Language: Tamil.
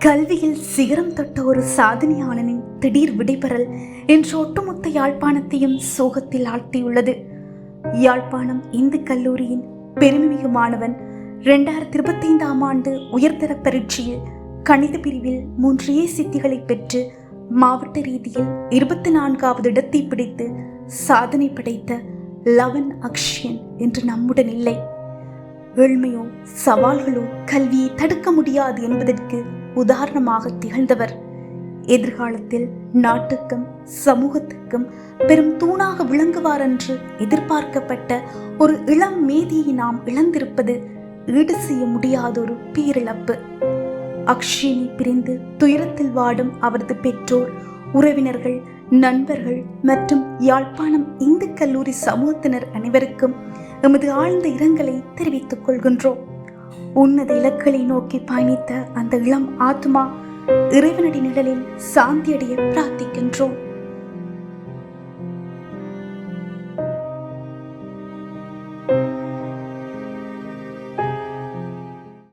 கல்வியில் சிகரம் தொட்ட ஒரு சாதனையாளனின் திடீர் விடைபெறல் இன்று ஒட்டுமொத்த யாழ்ப்பாணத்தையும் சோகத்தில் ஆழ்த்தியுள்ளது. யாழ்ப்பாணம் இந்து கல்லூரியின் பெருமைமிகு மாணவன் 2025ஆம் ஆண்டு உயர்தர பரீட்சையில் கணித பிரிவில் 3A சித்திகளை பெற்று மாவட்ட ரீதியில் 24வது இடத்தை பிடித்து சாதனை படைத்த லவன் அக்ஷயன் என்று நம்முடன் இல்லை. ஏழ்மையோ சவால்களோ கல்வியை தடுக்க முடியாது என்பதற்கு உதாரணமாக திகழ்ந்தவர். எதிர்காலத்தில் நாட்டுக்கும் சமூகத்துக்கும் பெரும் தூணாக விளங்குவார் என்று எதிர்பார்க்கப்பட்ட ஒரு இளம் மேதியை நாம் இழந்திருப்பது ஈடு செய்ய முடியாத ஒரு பேரிழப்பு. அக்ஷயனை பிரிந்து துயரத்தில் வாடும் அவரது பெற்றோர், உறவினர்கள், நண்பர்கள் மற்றும் யாழ்ப்பாணம் இந்து கல்லூரி சமூகத்தினர் அனைவருக்கும் எமது ஆழ்ந்த இரங்கலை தெரிவித்துக் கொள்கின்றோம். உன்னத இலக்குகளை நோக்கி பயணித்த அந்த இளம் ஆத்மா இறைவனடி நிழலில் சாந்தியடைய பிரார்த்திக்கின்றோம்.